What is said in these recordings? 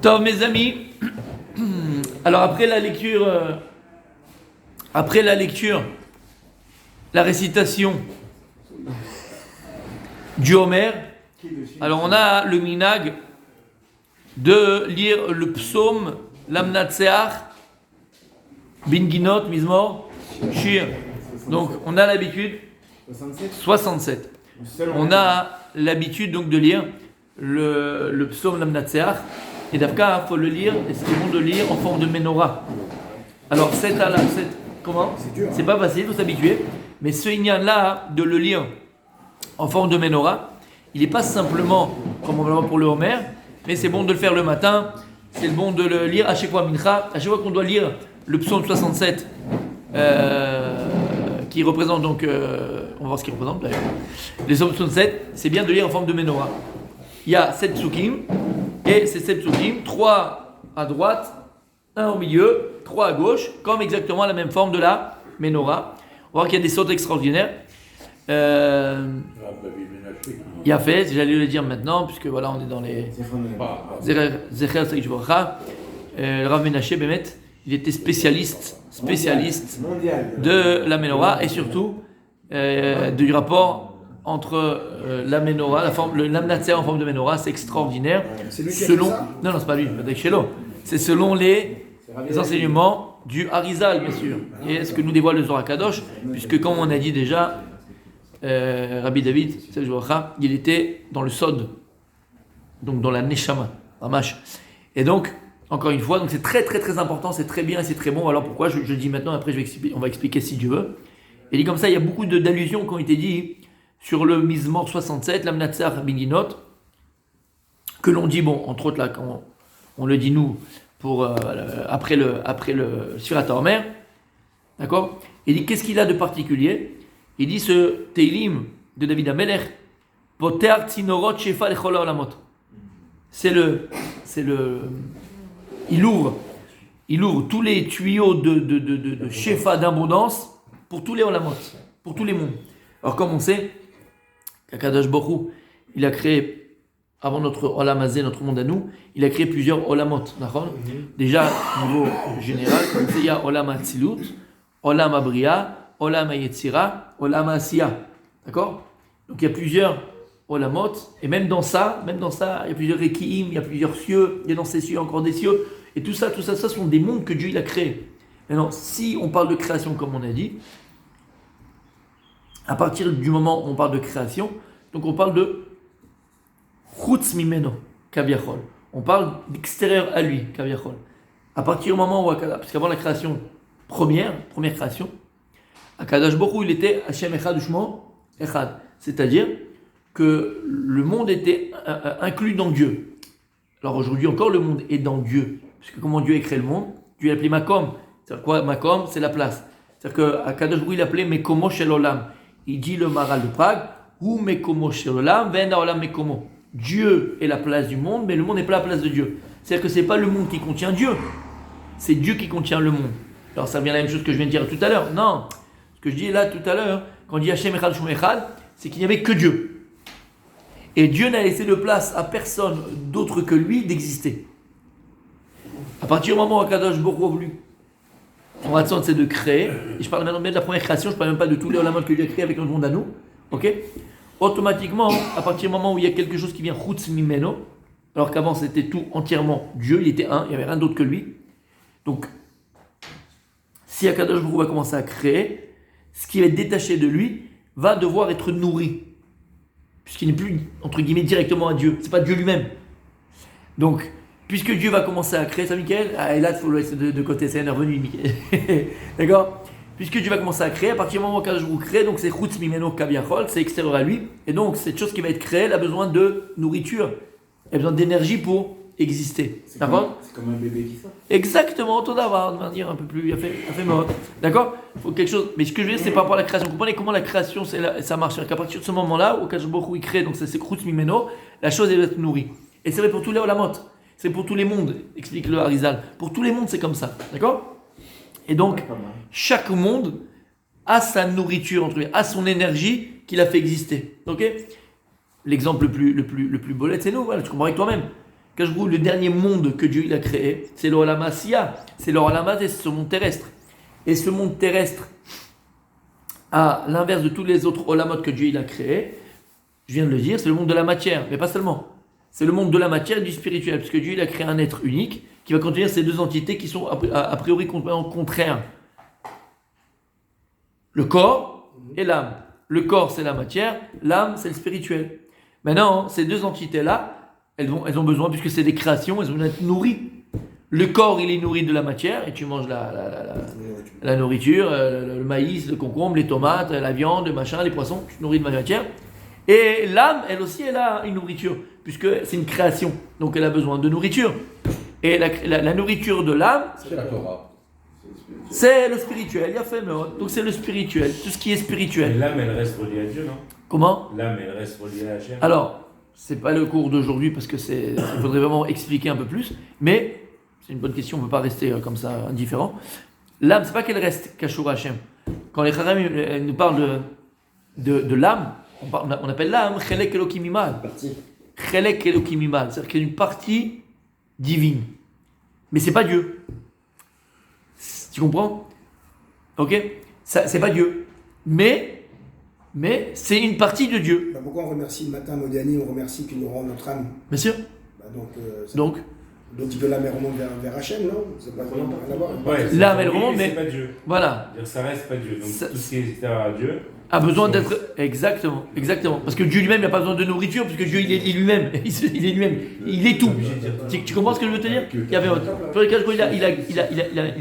Tov, mes amis, alors après la lecture, la récitation du Homer, alors on a le minag de lire le psaume Lamnatseach, Binginot, Mizmor, Shir. Donc on a l'habitude, 67. On a l'habitude donc de lire le psaume Lamnatseach. Et d'Afka, il faut le lire, et c'est bon de lire en forme de menorah. Alors, comment ? C'est pas facile, il faut s'habituer. Mais ce inyan-là, de le lire en forme de menorah, il n'est pas simplement comme on va le voir pour le Homer, mais c'est bon de le faire le matin, c'est bon de le lire à chaque fois mincha, à chaque fois qu'on doit lire le psaume 67, qui représente donc, on va voir ce qu'il représente d'ailleurs, les psaumes 67, c'est bien de lire en forme de menorah. Il y a 7 psukim, et ces 7 psukim, 3 à droite, 1 au milieu, 3 à gauche, comme exactement la même forme de la menorah. On va voir qu'il y a des sautes extraordinaires. Il y a fait, j'allais le dire maintenant, puisque voilà, on est dans les Zecher Saïd Jvorcha. Le Rav Menashe Bémet, il était spécialiste de la menorah et surtout du rapport entre la menorah, le lamnatser en forme de menorah, c'est extraordinaire. Selon, non, c'est pas lui, c'est selon les enseignements du Harizal, bien sûr. Et ce que nous dévoile le Zohar Kadosh, puisque comme on a dit déjà, Rabbi David, il était dans le Sod, donc dans la Neshama, Ramash. Et donc, encore une fois, donc c'est très très très important, c'est très bien et c'est très bon. Alors pourquoi je dis maintenant, après on va expliquer si Dieu veut. Et dit comme ça, il y a beaucoup d'allusions qui ont été dites sur le Mizmor 67, l'Amnatsar Binginot, que l'on dit, bon, entre autres là, quand on le dit nous, pour, après le Sfirat HaOmer, d'accord ? Il dit, qu'est-ce qu'il a de particulier ? Il dit ce Teilim de David HaMelech, Poter Tzinorot Shefa Lechol HaOlamot. Il ouvre tous les tuyaux de Shefa, d'abondance, pour tous les Olamot, pour tous les mondes. Alors comme on sait, qu'Akadosh Baruch Hu, il a créé, avant notre Olam Hazé, notre monde à nous, il a créé plusieurs Olamot. Déjà, au niveau général, comme il y a Olam Hatzilut, Olam Abriya, Olam Yetzira, Olam Asiya. D'accord ? Donc il y a plusieurs Olamot, et même dans ça, il y a plusieurs Rekiim, il y a plusieurs cieux, il y a dans ces cieux encore des cieux, et tout ça, ça sont des mondes que Dieu il a créés. Maintenant, si on parle de création, comme on a dit, à partir du moment où on parle de création, donc on parle de Chutz Mimeno, Kaviachol. On parle d'extérieur à lui, Kaviachol. À partir du moment où, parce qu'avant la création première création, Akadosh Baruch Hu, il était Hashem Echad Ushmo Echad. C'est-à-dire que le monde était inclus dans Dieu. Alors aujourd'hui encore, le monde est dans Dieu. Puisque comment Dieu a créé le monde ? Dieu l'a appelé Makom. C'est-à-dire quoi ? Makom, c'est la place. C'est-à-dire qu'Akadosh Baruch Hu, il appelait Mekomo Shel Olam. Il dit le Maral de Prague, Hu Mekomo Shel Olam, Vena Olam Mekomo. Dieu est la place du monde, mais le monde n'est pas la place de Dieu. C'est-à-dire que ce n'est pas le monde qui contient Dieu, c'est Dieu qui contient le monde. Alors ça revient à la même chose que je viens de dire tout à l'heure. Non, ce que je dis là tout à l'heure, quand on dit Hashem Echad Shmo Echad, c'est qu'il n'y avait que Dieu. Et Dieu n'a laissé de place à personne d'autre que lui d'exister. À partir du moment où Akadosh Baruch Hu a voulu, on va c'est de créer, et je parle maintenant de la première création, je ne parle même pas de tous les olamot que Dieu a créé avec notre monde à nous, ok ? Automatiquement, à partir du moment où il y a quelque chose qui vient Chutz Mimeno, alors qu'avant c'était tout entièrement Dieu, il était un, il n'y avait rien d'autre que lui. Donc, si Akadosh Baruch Hu va commencer à créer, ce qui va être détaché de lui va devoir être nourri, puisqu'il n'est plus, entre guillemets, directement à Dieu, c'est pas Dieu lui-même. Donc, puisque Dieu va commencer à créer, ça Michael, et là il faut le laisser de côté, c'est un revenu Michael. D'accord ? Puisque Dieu va commencer à créer, à partir du moment où Akadosh Baruch Hu crée, donc c'est Chutz Mimeno Kaviachol, c'est extérieur à lui, et donc cette chose qui va être créée, elle a besoin de nourriture, elle a besoin d'énergie pour exister. D'accord ? C'est comme un bébé qui sort. Exactement, on va dire un peu plus, il a fait mort. D'accord ? Il faut quelque chose, mais ce que je veux dire, c'est par rapport à la création. Vous comprenez comment la création, ça marche ? C'est-à-dire qu'à partir de ce moment-là, où Akadosh Baruch Hu il crée, donc c'est Chutz Mimeno, la chose elle va être nourrie. Et c'est vrai pour tous les olamot. C'est pour tous les mondes, explique le Harizal. Pour tous les mondes, c'est comme ça. D'accord ? Et donc, chaque monde a sa nourriture, entre guillemets, a son énergie qui l'a fait exister. Ok ? L'exemple le plus bolette, c'est nous. Voilà, tu comprends avec toi-même. Kajbrou, le dernier monde que Dieu il a créé, c'est le Olam Asiya, c'est le Olam Hazé, c'est ce monde terrestre. Et ce monde terrestre, à l'inverse de tous les autres Olamot que Dieu il a créés, je viens de le dire, c'est le monde de la matière, mais pas seulement. C'est le monde de la matière et du spirituel, parce que Dieu il a créé un être unique qui va contenir ces deux entités qui sont a priori complètement contraires. Le corps et l'âme. Le corps, c'est la matière, l'âme, c'est le spirituel. Maintenant, ces deux entités-là, elles ont besoin, puisque c'est des créations, elles ont besoin d'être nourries. Le corps, il est nourri de la matière, et tu manges la nourriture, le maïs, le concombre, les tomates, la viande, le machin, les poissons, tu te nourris de la matière. Et l'âme, elle aussi, elle a une nourriture, puisque c'est une création, donc elle a besoin de nourriture. Et la nourriture de l'âme, c'est la Torah. C'est le spirituel, il y a fait, donc c'est le spirituel, tout ce qui est spirituel. Et l'âme, elle reste reliée à Dieu, non? Comment? L'âme, elle reste reliée à Hachem. Alors, c'est pas le cours d'aujourd'hui parce que il faudrait vraiment expliquer un peu plus, mais c'est une bonne question, on ne peut pas rester comme ça indifférent. L'âme, c'est pas qu'elle reste Kashur Hachem. Quand les Chachamim nous parlent de l'âme, on appelle l'âme Chelek Elokim Imal. Chelek Elokim Imal, c'est-à-dire qu'il y a une partie divine. Mais c'est pas Dieu. Tu comprends? Ok? C'est pas Dieu. Mais c'est une partie de Dieu. Bah pourquoi on remercie le matin Modiani, on remercie qu'il nous rend notre âme? Bien sûr. Bah donc dit que l'âme elle remonte vers Hachem, non? C'est pas vraiment rien à voir. Ouais, l'âme elle remonte, mais c'est pas Dieu. Voilà. Ça reste pas Dieu. Donc tout ce qui est extérieur à Dieu a besoin d'être exactement. Parce que Dieu lui-même n'a pas besoin de nourriture, parce que Dieu il est lui-même, il est lui-même, il est tout. Tu comprends ce que je veux te dire? Il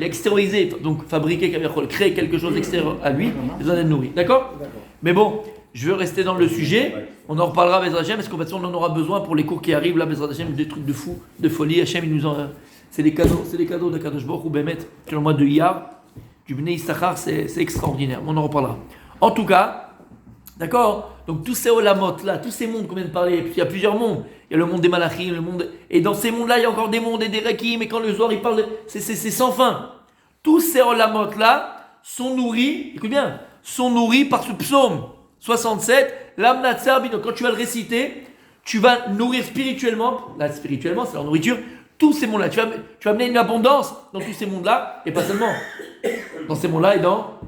a extériorisé, donc fabriqué, créé quelque chose d'extérieur à lui, il a besoin d'être nourri. D'accord? Mais bon, je veux rester dans le sujet. On en reparlera Bezrat Hashem, parce qu'en fait on en aura besoin pour les cours qui arrivent là, Bezrat Hashem, des trucs de fou, de folie. Hashem il nous en, c'est les cadeaux de Kadosh Baruch Hu Bémet, sur le mois de Iyar, du Bnei Issachar, c'est extraordinaire. On en reparlera. En tout cas, d'accord? Donc tous ces olamot là, tous ces mondes qu'on vient de parler, puis il y a plusieurs mondes. Il y a le monde des malachim, le monde, et dans ces mondes là il y a encore des mondes et des rekim, et quand le Zohar il parle, c'est sans fin. Tous ces olamot là sont nourris, écoute bien, sont nourris par ce psaume 67, l'amnat serbi. Donc quand tu vas le réciter, tu vas nourrir spirituellement, là spirituellement c'est leur nourriture, tous ces mondes là. Tu vas amener une abondance dans tous ces mondes là, et pas seulement dans ces mondes-là et dans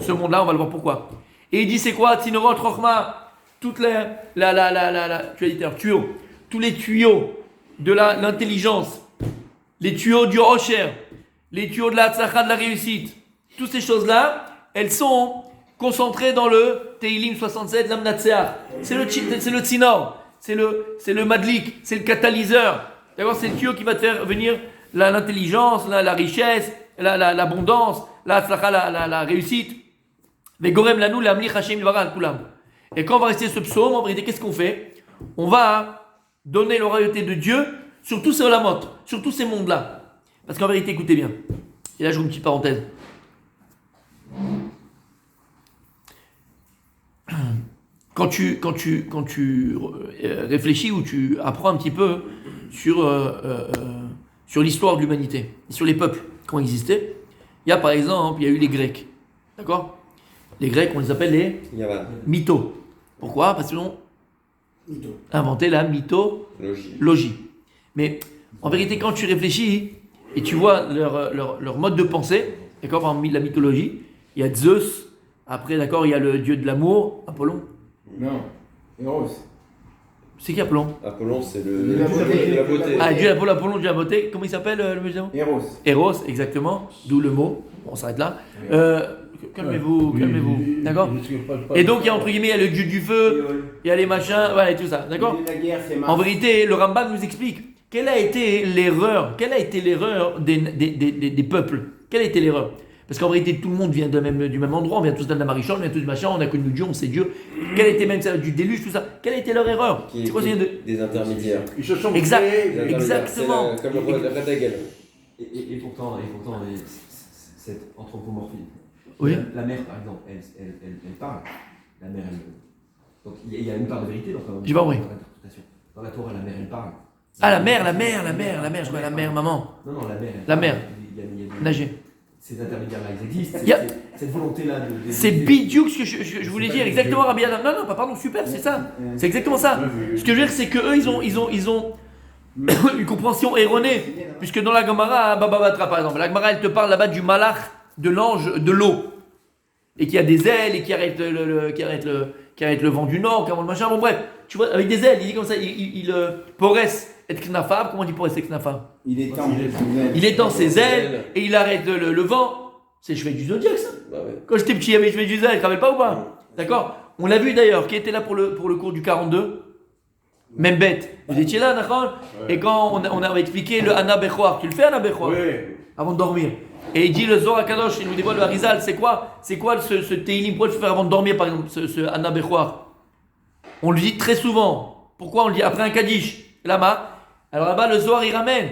ce monde-là, on va le voir pourquoi. Et il dit c'est quoi? Tinorot, Rochma, toutes les tuyaux, tous les tuyaux de l'intelligence, les tuyaux du Rocher, les tuyaux de la tzachah, de la réussite, toutes ces choses-là, elles sont concentrées dans le Teilim 67, l'Amnatseach. C'est le tzinor, c'est le madlik, c'est le catalyseur. D'accord, c'est le tuyau qui va te faire venir l'intelligence, la richesse, l'abondance, la réussite. Mais Gorem Lanou, l'Amli Hachem Yvara Kulam. Et quand on va rester ce psaume, en vérité, qu'est-ce qu'on fait? On va donner la royauté de Dieu sur tous ces olamot, sur tous ces mondes-là. Parce qu'en vérité, écoutez bien. Et là, je vous une petite parenthèse. Quand tu réfléchis ou tu apprends un petit peu sur l'histoire de l'humanité, sur les peuples qui ont existé, il y a par exemple, il y a eu les Grecs, d'accord? Les Grecs, on les appelle les mythos. Pourquoi? Parce qu'ils ont inventé la mythologie. Mais en vérité, quand tu réfléchis et tu vois leur mode de pensée, d'accord, parmi la mythologie, il y a Zeus, après, d'accord, il y a le dieu de l'amour, Apollon. Non, Eros. C'est qui Apollon? Apollon, c'est de la beauté. Ah, dieu Apollon, dieu de la beauté. Comment il s'appelle le musulman? Eros, exactement. D'où le mot. Bon, on s'arrête là. Calmez-vous. D'accord? Et donc, il y a entre guillemets, il y a le dieu du feu, il y a les machins, voilà, et tout ça. D'accord? En vérité, le Rambam nous explique quelle a été l'erreur des peuples. Quelle a été l'erreur? Parce qu'en vérité, tout le monde vient du même endroit, on vient tous d'Anna Marichon, on vient tous du machin, on a connu Dieu, on sait Dieu. Quelle était même ça, du déluge, tout ça? Quelle a été leur erreur? C'est quoi, des intermédiaires. Ils se sont Exactement. Comme le roi de la Radagel. Et pourtant, cette anthropomorphie. Oui. La mère, par exemple, elle parle. La mère, elle. Donc il y a une part de vérité dans l'interprétation. Dans la Torah, la mère, elle parle. Ah, la mère, je vois la mère, maman. Non, la mère. La mère. Il y a nager. Ces intermédiaires-là, ils existent. Cette volonté-là de c'est bidiouk ce que je voulais dire. Exactement, Rabbi Adam. Non, pardon, super, c'est ça. C'est exactement ça. Ce que je veux dire, c'est qu'eux, une compréhension erronée. Puisque dans la Gemara, Baba Batra par exemple, la Gemara elle te parle là-bas du malach, de l'ange de l'eau. Et qui a des ailes et qui arrête le vent du nord, qui arrête le machin. Bon, bref, tu vois, avec des ailes, il dit comme ça, il poresse et knafab. Comment on dit poresse et knafab? Il étend. Il étend ses ailes et il arrête le vent. C'est le chevet du zodiaque, ça. Bah ouais. Quand j'étais petit, il y avait le chevet du zodiaque, tu te rappelles pas ou pas? D'accord? On l'a vu d'ailleurs, qui était là pour le cours du 42? Même bête. Vous étiez là, d'accord? Et quand on a expliqué le Anna Bechouar, tu le fais Anna Bechouar? Oui. Avant de dormir. Et il dit le Zohar Kadosh, il nous dévoile le Harizal, c'est quoi ce Teilim? Pourquoi tu le fais avant de dormir, par exemple, ce Anna Bechouar? On le dit très souvent. Pourquoi on le dit après un Kaddish? Là-bas. Alors là-bas, le Zohar il ramène.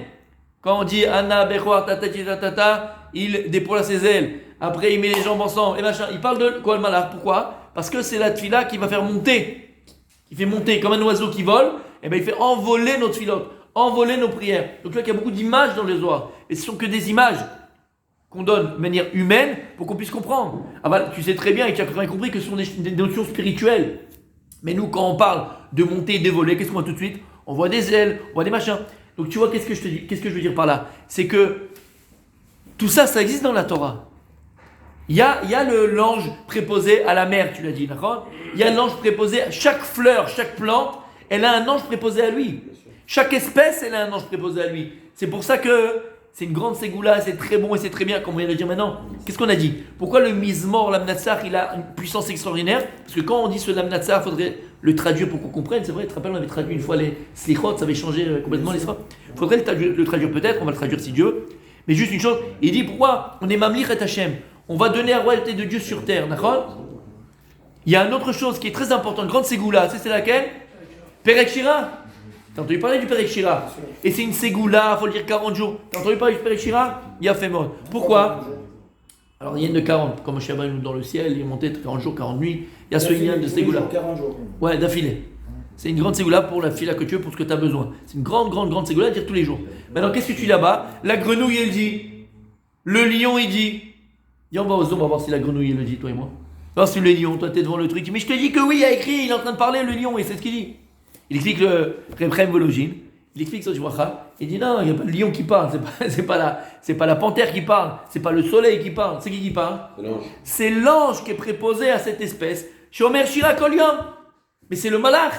Quand on dit Anna Bechouar, tata, il déploie ses ailes. Après, il met les jambes ensemble et machin. Il parle de quoi le malach? Pourquoi? Parce que c'est la tfila qui va faire monter. Qui fait monter comme un oiseau qui vole. Et bien, il fait envoler nos tfilotes, envoler nos prières. Donc là, il y a beaucoup d'images dans le Zohar. Et ce ne sont que des images qu'on donne de manière humaine pour qu'on puisse comprendre. Ah bah, tu sais très bien et tu as très bien compris que ce sont des notions spirituelles. Mais nous, quand on parle de monter et de voler, qu'est-ce qu'on voit tout de suite? On voit des ailes, on voit des machins. Donc tu vois, qu'est-ce que je te dis? Qu'est-ce que je veux dire par là? C'est que tout ça, ça existe dans la Torah. Il y a l'ange préposé à la mer, tu l'as dit, d'accord? Il y a l'ange préposé à chaque fleur, chaque plante, elle a un ange préposé à lui. Chaque espèce, elle a un ange préposé à lui. C'est pour ça que c'est une grande ségoula, c'est très bon et c'est très bien, comme on vient de dire maintenant. Qu'est-ce qu'on a dit? Pourquoi le Mizmor, l'Amnatsar, il a une puissance extraordinaire? Parce que quand on dit ce l'Amnatsar, il faudrait le traduire pour qu'on comprenne. C'est vrai, tu te rappelles, on avait traduit une fois les Slichot, ça avait changé complètement l'histoire. Il faudrait le traduire peut-être, on va le traduire si Dieu veut. Mais juste une chose, il dit pourquoi on est Mamlich et Hachem? On va donner la royauté de Dieu sur terre, d'accord? Il y a une autre chose qui est très importante, grande ségoula, c'est laquelle? Perek Shira. T'as entendu parler du Perek Shira? Et c'est une ségoula, il faut le dire 40 jours. T'as entendu parler du Perek Shira? Il a fait mort. Pourquoi? Alors il y a une de 40, comme Shabbat dans le ciel, il est monté 40 jours, 40 nuits. Il y a ce lien de ségoula. 40 jours. Ouais, d'affilée. C'est une grande ségoula pour la fila que tu veux, pour ce que tu as besoin. C'est une grande ségoula à dire tous les jours. Maintenant, qu'est-ce que tu dis là-bas? La grenouille, elle dit. Le lion, il dit. Viens, on va au zoo, on va voir si la grenouille, elle le dit, toi et moi. On va voir si le lion, toi, t'es devant le truc. Mais je te dis que oui, il a écrit, il est en train de parler, le lion, et c'est ce qu'il dit. Il explique le Reprem Vologine. Il explique ça, tu vois. Il dit non, il n'y a pas le lion qui parle, c'est pas la panthère qui parle, c'est pas le soleil qui parle. C'est qui parle? C'est l'ange qui est préposé à cette espèce. Shomer Shira Kol Yom. Mais c'est le malach.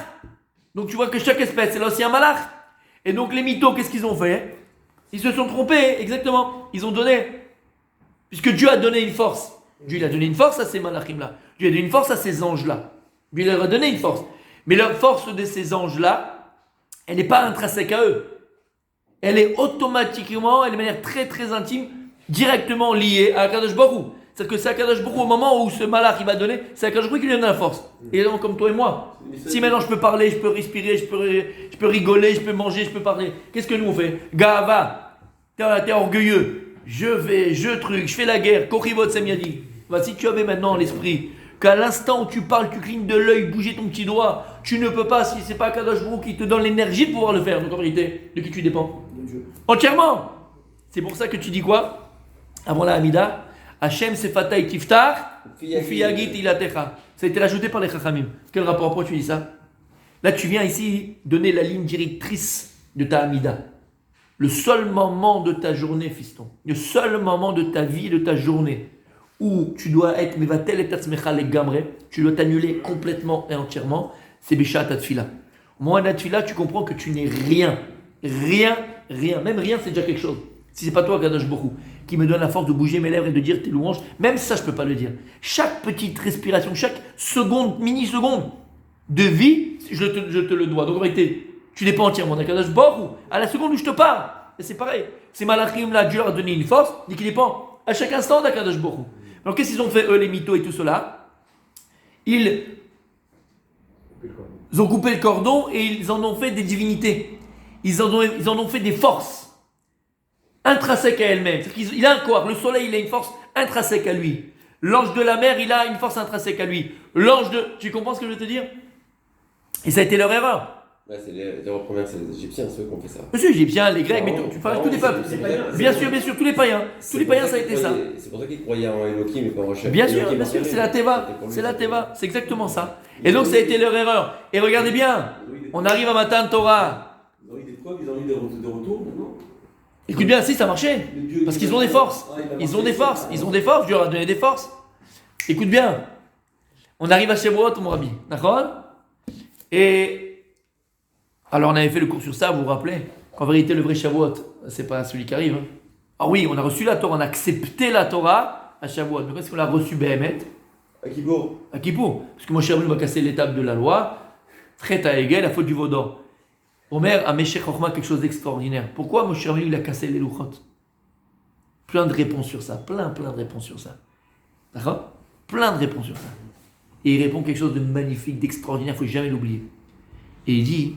Donc tu vois que chaque espèce, c'est là aussi un malach. Et donc les mythos, qu'est-ce qu'ils ont fait? Ils se sont trompés, exactement. Ils ont donné. Puisque Dieu a donné une force. Dieu il a donné une force à ces malachim-là. Dieu a donné une force à ces anges-là. Dieu leur a donné une force. Mais la force de ces anges-là, elle n'est pas intrinsèque à eux. Elle est automatiquement, elle est de manière très très intime, directement liée à Akadosh Baruch Hu. C'est-à-dire que c'est Akadosh Baruch Hu, au moment où ce malach il va donner, c'est Akadosh Baruch Hu qui lui donne la force. Et donc comme toi et moi. Si maintenant je peux parler, je peux respirer, je peux rigoler, je peux manger, je peux parler. Qu'est-ce que nous on fait? Gava, t'es orgueilleux. Je fais la guerre. Korivot Semyadi. Si tu avais maintenant l'esprit qu'à l'instant où tu parles, tu clignes de l'œil, bouger ton petit doigt, tu ne peux pas si c'est pas Kadosh Baruch Hu qui te donne l'énergie de pouvoir le faire. Donc en vérité, de qui tu dépends? De Dieu. Entièrement. C'est pour ça que tu dis quoi? Avant la Hamida, Hachem Sefatay Tiftar, Ufiyagit Ilatecha. Ça a été rajouté par les Chachamim. Quel rapport? Pourquoi tu dis ça? Là, tu viens ici donner la ligne directrice de ta Hamida. Le seul moment de ta journée, fiston, le seul moment de ta vie, de ta journée, où tu dois être mevatel et tatzmecha legamre, tu dois t'annuler complètement et entièrement, c'est Bishat Atfila. Au moment de la Tfila, tu comprends que tu n'es rien. Même rien, c'est déjà quelque chose. Si c'est pas toi, Kadosh Baruch Hu, qui me donne la force de bouger mes lèvres et de dire tes louanges, même ça, je peux pas le dire. Chaque petite respiration, chaque seconde, mini-seconde de vie, je te le dois. Donc en réalité, tu n'es pas entièrement d'Akadosh Baruch Hu. À la seconde où je te parle, et c'est pareil. Ces malachim là, Dieu leur a donné une force, dit qu'il dépend à chaque instant d'Akadosh Baruch Hu. Alors qu'est-ce qu'ils ont fait eux, les mythos et tout cela? Ils ont coupé le cordon et ils en ont fait des divinités. Ils en ont fait des forces intrinsèques à elles-mêmes. Il a un corps. Le soleil, il a une force intrinsèque à lui. L'ange de la mer, il a une force intrinsèque à lui. Tu comprends ce que je veux te dire? Et ça a été leur erreur. Ouais, c'est les premières, c'est les Égyptiens, ceux qui ont fait ça. Monsieur, les Égyptiens, les Grecs, mais tu parles tous les peuples. Bien sûr, tous les païens. Tous les païens, ça a été ça. C'est pour ça qu'ils croyaient en Elohim et pas en Hachem. Bien sûr, c'est la Teva. C'est la Teva, c'est exactement ça. Et donc, ça a été leur erreur. Et regardez bien, on arrive à Matan Torah. Pourquoi ils ont eu de retour maintenant? Écoute bien, si ça marchait. Parce qu'ils ont des forces. Ils ont des forces. Dieu leur a donné des forces. Écoute bien. On arrive à Shavuot, mon rabbi. D'accord? Et alors on avait fait le cours sur ça, vous vous rappelez? Qu'en vérité, le vrai Shavuot, c'est pas celui qui arrive. Hein. Ah oui, on a reçu la Torah, on a accepté la Torah à Shavuot. Mais est-ce qu'on l'a reçu Béhémet? À Kippour. À Kippour. Parce que Moshe Rabbeinu va casser l'étape de la loi. Traite à Hegel, la faute du veau d'or. Omer a Meshech Chochma quelque chose d'extraordinaire. Pourquoi Moshe Rabbeinu il a cassé les louchot? Plein de réponses sur ça. Plein de réponses sur ça. D'accord? Plein de réponses sur ça. Et il répond quelque chose de magnifique, d'extraordinaire, il ne faut jamais l'oublier. Et il dit,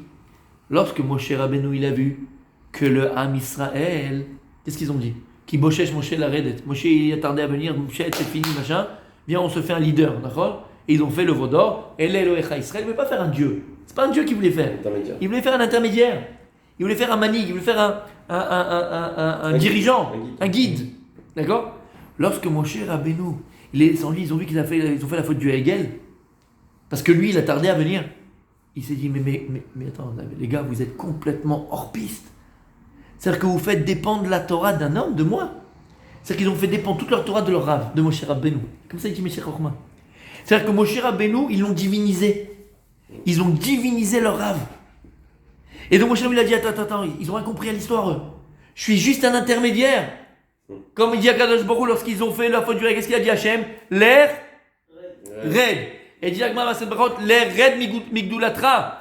lorsque Moshe Rabbeinu il a vu que le Ham Israël, qu'est-ce qu'ils ont dit? Qui bochesh Moshe la redet. Moshe il a tardé à venir, Moshe c'est fini, machin. Viens, on se fait un leader, d'accord? Et ils ont fait le veau d'or. Et l'Elohecha Israël ne veut pas faire un dieu. C'est pas un dieu qu'il voulait faire. Il voulait faire un intermédiaire. Il voulait faire un manig. Il voulait faire un dirigeant, un guide. D'accord? Lorsque Moshe Rabbeinu, sans lui, ils ont vu qu'ils ont fait la faute du Hegel. Parce que lui, il a tardé à venir. Il s'est dit, mais attends, les gars, vous êtes complètement hors piste. C'est-à-dire que vous faites dépendre la Torah d'un homme, de moi. C'est-à-dire qu'ils ont fait dépendre toute leur Torah de leur Rav, de Moshe Rabbeinu. Comme ça, il dit Meshech Chochma. C'est-à-dire que Moshe Rabbeinu, ils l'ont divinisé. Ils ont divinisé leur Rav. Et donc Moshe Rabbeinu a dit, attends, ils ont rien compris à l'histoire, eux. Je suis juste un intermédiaire. Comme il dit à Kadosh Baruch Hu lorsqu'ils ont fait la faute du Hegel, qu'est-ce qu'il a dit Hachem? L'air Red. Et dit Agmar Maset Brachot, l'air Red Migdulatra.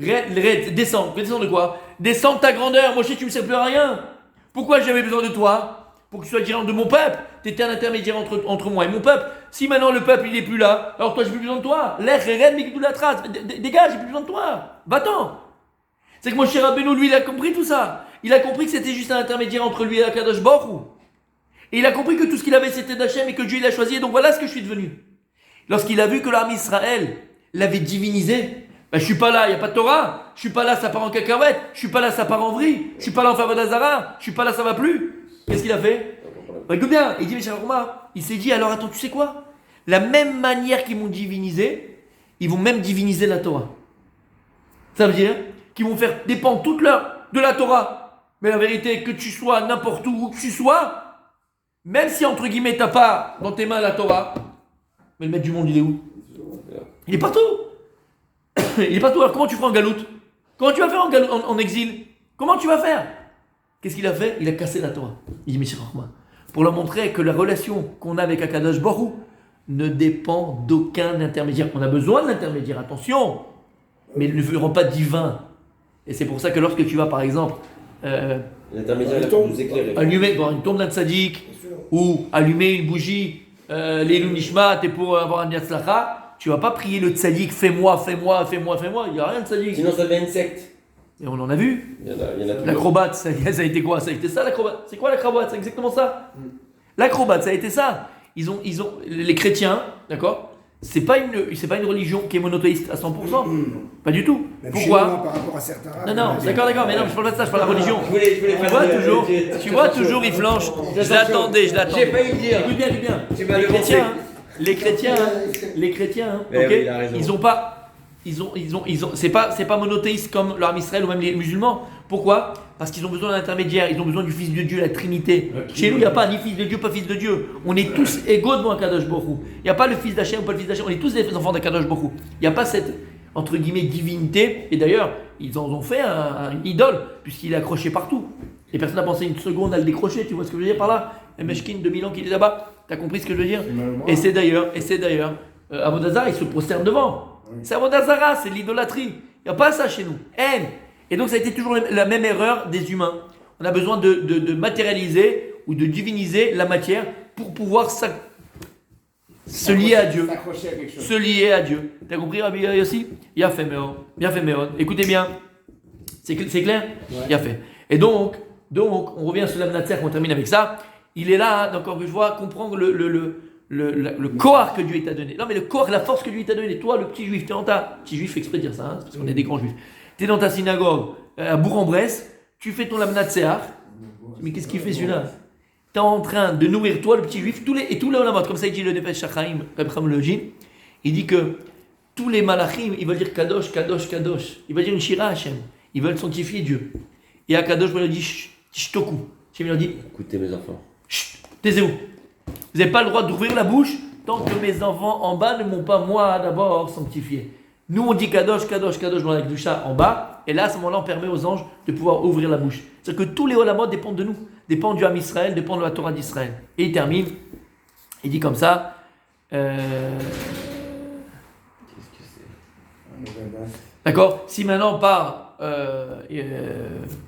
Red, descends. Descends de quoi? Descends de ta grandeur. Moshe, tu ne me sers plus à rien. Pourquoi j'avais besoin de toi? Pour que tu sois dirigeant de mon peuple. Tu étais un intermédiaire entre moi et mon peuple. Si maintenant le peuple il n'est plus là, alors toi j'ai plus besoin de toi. L'air Red Migdulatra. Dégage, j'ai plus besoin de toi. Va-t'en. C'est que Moshe Rabbeinu, lui, il a compris tout ça. Il a compris que c'était juste un intermédiaire entre lui et Akadosh Baruch Hu. Et il a compris que tout ce qu'il avait c'était d'Hachem et que Dieu il a choisi. Et donc voilà ce que je suis devenu. Lorsqu'il a vu que l'armée Israël l'avait divinisé, je suis pas là, il n'y a pas de Torah. Je suis pas là, ça part en cacahuète. Je suis pas là, ça part en vrille. Je suis pas là en faveur d'Azara. Je suis pas là, ça va plus. Qu'est-ce qu'il a fait? Écoute bien, il dit, mais il s'est dit, alors attends, tu sais quoi? La même manière qu'ils m'ont divinisé, ils vont même diviniser la Torah. Ça veut dire qu'ils vont faire dépendre toute leur de la Torah. Mais la vérité, que tu sois n'importe où que tu sois, même si entre guillemets t'as pas dans tes mains la Torah, mais le maître du monde il est où? Il est partout. Il est partout. Alors comment tu feras en galoute? Comment tu vas faire en exil? Comment tu vas faire? Qu'est-ce qu'il a fait? Il a cassé la Torah. Il dit, Meshech Chochma, pour leur montrer que la relation qu'on a avec Akadosh Baruch Hu ne dépend d'aucun intermédiaire. On a besoin de l'intermédiaire, attention, mais il ne feront pas divin. Et c'est pour ça que lorsque tu vas, par exemple, l'intermédiaire pour nous éclairer. Allumer une tombe d'un tzaddik ou allumer une bougie, l'Elul Nishmat, et pour avoir un Yatzlacha, tu ne vas pas prier le tzaddik, fais-moi. Il n'y a rien de tzaddik. Sinon, ça devient une secte. Et on en a vu. Il y en a plus. L'acrobate, ça a été quoi? Ça a été ça l'acrobate. C'est quoi l'acrobate? C'est exactement ça. L'acrobate, ça a été ça. Ils ont les chrétiens, d'accord? C'est pas une religion qui est monothéiste à 100%. Pas du tout. Même Pourquoi? chez nous, par rapport à certains arabes, Non, d'accord, mais non, je parle pas de ça, je parle de la religion. Je voulais Tu vois toujours, il flanche. Je l'attendais. J'ai failli le dire. Écoute bien. Tu m'as devancé. Les chrétiens, Eh ok, oui, il a raison. ils ont pas. C'est pas monothéiste comme l'arme Israël ou même les musulmans. Pourquoi? Parce qu'ils ont besoin d'un intermédiaire, ils ont besoin du Fils de Dieu, la Trinité. Chez nous, il n'y a pas ni Fils de Dieu, pas Fils de Dieu. On est tous égaux devant Akadosh Baruch Hu. Il n'y a pas le Fils d'Hachem ou pas le Fils d'Hachem. On est tous des enfants d'Akadosh Baruch Hu. Il n'y a pas cette, entre guillemets, divinité. Et d'ailleurs, ils en ont fait une idole, puisqu'il est accroché partout. Et personne n'a pensé une seconde à le décrocher. Tu vois ce que je veux dire par là? Un Meshkin, 2000 ans qu'il est là-bas. Tu as compris ce que je veux dire? Et c'est d'ailleurs, Avodazara, il se prosterne devant. C'est Avodazara, c'est l'idolâtrie. Il n'y a pas ça chez nous. Haine. Et donc ça a été toujours la même erreur des humains. On a besoin de matérialiser ou de diviniser la matière pour pouvoir se lier à Dieu. Se lier à Dieu. Tu as compris, Rabbi Yossi? Il a fait Méon. Écoutez bien. C'est clair? Il a fait. Et donc, on revient sur l'Amnatzer, on termine avec ça. Il est là, donc encore une fois, comprendre le corps que Dieu t'a donné. Non, mais le corps, la force que Dieu t'a donné. Toi, le petit juif, t'es dans ta. Petit juif, fait exprès de dire ça, hein, parce qu'on est des grands juifs. T'es dans ta synagogue à Bourg-en-Bresse, tu fais ton Lamnat Seach. Mais qu'est-ce qu'il fait celui-là? T'es en train de nourrir toi, le petit juif, tous les olamot. Comme ça, il dit le Nefesh Shachaim, Reb Chaim Lojin. Il dit que tous les malachim, ils veulent dire Kadosh, Kadosh, Kadosh. Ils veulent dire une Shira Hashem. Ils veulent sanctifier Dieu. Et Akadosh lui dit Tishtoku. Hachem lui dit Écoutez mes enfants. Chut, taisez-vous. Vous n'avez pas le droit d'ouvrir la bouche tant que mes enfants en bas ne m'ont pas moi d'abord sanctifié. Nous on dit Kadosh, Kadosh, Kadosh dans la Kedusha en bas, et là à ce moment-là on permet aux anges de pouvoir ouvrir la bouche. C'est-à-dire que tous les olamot dépendent de nous, dépendent du Ham Israël, dépendent de la Torah d'Israël. Et il termine, il dit comme ça. D'accord. Si maintenant par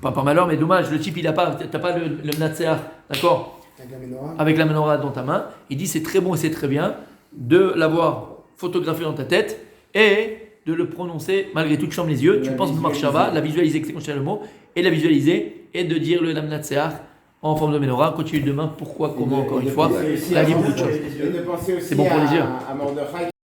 pas par malheur mais dommage, le type il a pas, t'as pas le Mnatseach, d'accord, avec la menorah dans ta main, il dit c'est très bon et c'est très bien de l'avoir photographié dans ta tête et de le prononcer malgré tout, tu fermes les yeux, tu penses B'mar Shava, la visualiser, c'est quand je tiens le mot, et la visualiser et de dire le Mnatseach en forme de menorah. Continue demain, pourquoi, comment, encore une fois, la vie beaucoup de choses. C'est bon pour les yeux.